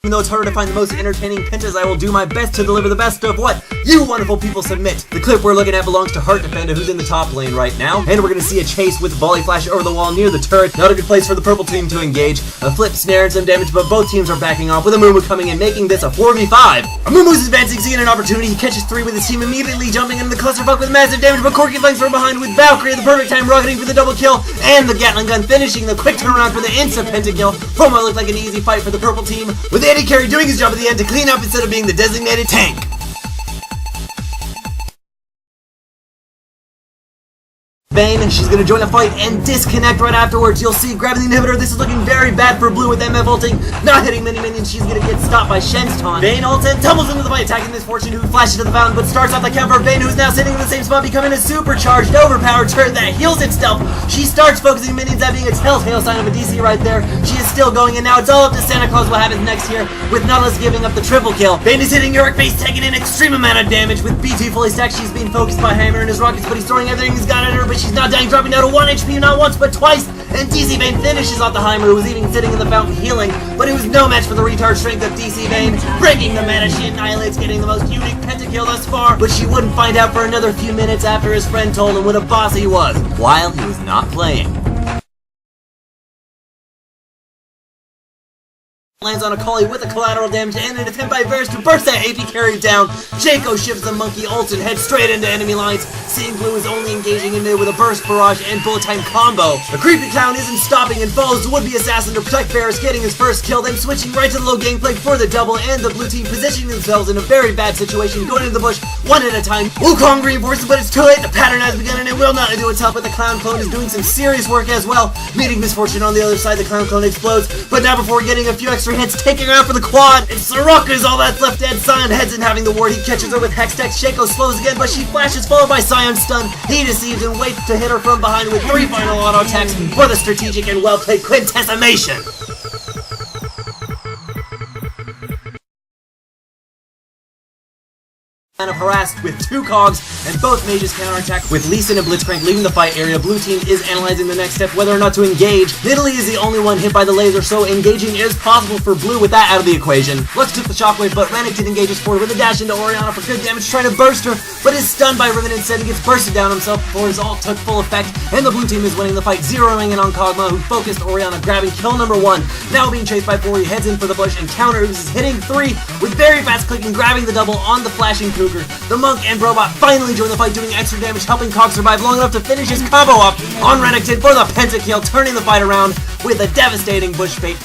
Even though it's harder to find the most entertaining pinches, I will do my best to deliver the best of what you wonderful people submit. The clip we're looking at belongs to Heart Defender, who's in the top lane right now, and we're going to see a chase with volley flash over the wall near the turret. Not a good place for the purple team to engage. A flip snare and some damage, but both teams are backing off with Amumu coming in, making this a 4v5. Amumu's advancing, seeing an opportunity. He catches 3 with his team, immediately jumping into the clusterfuck with massive damage, but Corky flanks from behind with Valkyrie at the perfect time, rocketing for the double kill, and the Gatling gun finishing the quick turnaround for the instant pentakill from what looked like an easy fight for the purple team, with AD Carry doing his job at the end to clean up instead of being the designated tank. Vayne, and she's gonna join the fight and disconnect right afterwards. You'll see grabbing the inhibitor. This is looking very bad for blue with MF ulting, not hitting many minions. She's gonna get stopped by Shen's taunt. Vayne ults and tumbles into the fight, attacking Misfortune, who flashes to the fountain but starts off the counter. Vayne, who's now sitting in the same spot, becoming a supercharged, overpowered turret that heals itself. She starts focusing minions, that being a telltale sign of a DC right there. She is still going, and now it's all up to Santa Claus what happens next here, with Nautilus giving up the triple kill. Vayne is hitting Yorick base, taking an extreme amount of damage. With BT fully stacked, she's being focused by Hammer and his rockets, but he's throwing everything he's got at her, but she's not dying, dropping down to 1 HP not once but twice, and DC Vayne finishes off the Heimer, who was even sitting in the fountain healing, but it was no match for the retard strength of DC Vayne. Breaking the meta, she annihilates, getting the most unique pentakill thus far, but she wouldn't find out for another few minutes after his friend told him what a boss he was, while he was not playing. Lands on a Kali with a collateral damage and an attempt by Varus to burst that AP carry down. Jaco shifts the monkey, ults and heads straight into enemy lines. Seeing Blue is only engaging in mid with a burst barrage and bullet time combo. The creepy clown isn't stopping and follows the would-be assassin to protect Varus, getting his first kill, then switching right to the low gameplay for the double, and the blue team positioning themselves in a very bad situation, going into the bush one at a time. Wukong reinforces, but it's too late. The pattern has begun and it will not do its help, but the clown clone is doing some serious work as well. Meeting Misfortune on the other side, the clown clone explodes, but now before getting a few extra hits, taking her out for the quad, and Soraka is all that's left dead. Sion heads in having the ward, he catches her with Hextech. Shaco slows again, but she flashes, followed by Sion's stun. He deceives and waits to hit her from behind with 3 final auto attacks for the strategic and well-played quintessimation. Kind of harassed with 2 cogs, and both mages counterattack with Lee Sin and Blitzcrank leaving the fight area. Blue team is analyzing the next step, whether or not to engage. Nidalee is the only one hit by the laser, so engaging is possible for blue with that out of the equation. Lux took the shockwave, but Renekton engages forward with a dash into Orianna for good damage, trying to burst her, but is stunned by Riven instead and gets bursted down himself before his ult took full effect, and the blue team is winning the fight, zeroing in on Kog'Maw, who focused Orianna, grabbing kill number 1. Now being chased by 4, he heads in for the bush and counters, is hitting 3 with very fast clicking, grabbing the double on the flashing Cougar. The monk and robot finally join the fight, doing extra damage, helping Cog survive long enough to finish his combo up on Renekton for the pentakill, turning the fight around with a devastating bush fate.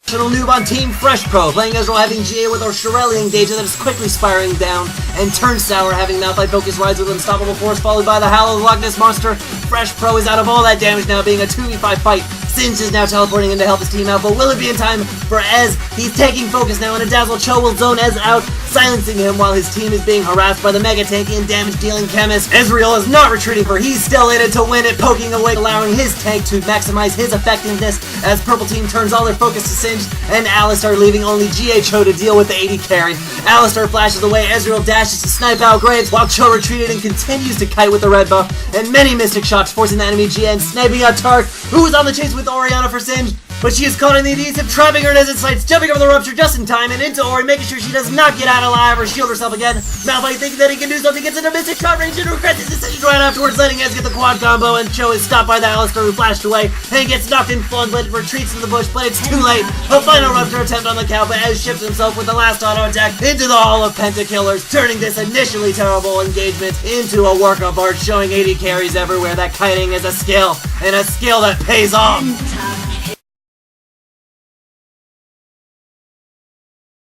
Noob on Team Fresh Pro, playing Ezreal, having GA with our Shirelli engager that is quickly spiraling down, and turns sour, having Malphite focus rides with Unstoppable Force, followed by the Hallowed Loch Ness Monster. Fresh Pro is out of all that damage now, being a 2v5 fight. Singe is now teleporting in to help his team out, but will it be in time for Ez? He's taking focus now, and a Dazzle Cho will zone Ez out, silencing him while his team is being harassed by the Mega Tank and damage-dealing Chemist. Ezreal is not retreating, for he's still in it to win it, poking away, allowing his tank to maximize his effectiveness as Purple Team turns all their focus to Singe, and Alistar leaving only GA Cho to deal with the AD carry. Alistar flashes away, Ezreal dashes to snipe out Graves, while Cho retreated and continues to kite with the red buff, and many mystic shots forcing the enemy GA and sniping out Tark, who is on the chase with Orianna for Singe, but she is caught in the adhesive, trapping her in his sights, jumping over the rupture just in time and into Ori, making sure she does not get out alive or shield herself again. Malphite thinking that he can do something, gets into mystic shot range and regrets his decision right afterwards, letting Ez get the quad combo, and Cho is stopped by the Alistar, who flashed away and gets knocked in flood, but retreats to the bush, but it's too late. A final rupture attempt on the cow, but Ez shifts himself with the last auto attack into the Hall of Pentakillers, turning this initially terrible engagement into a work of art, showing AD carries everywhere that kiting is a skill, and a skill that pays off.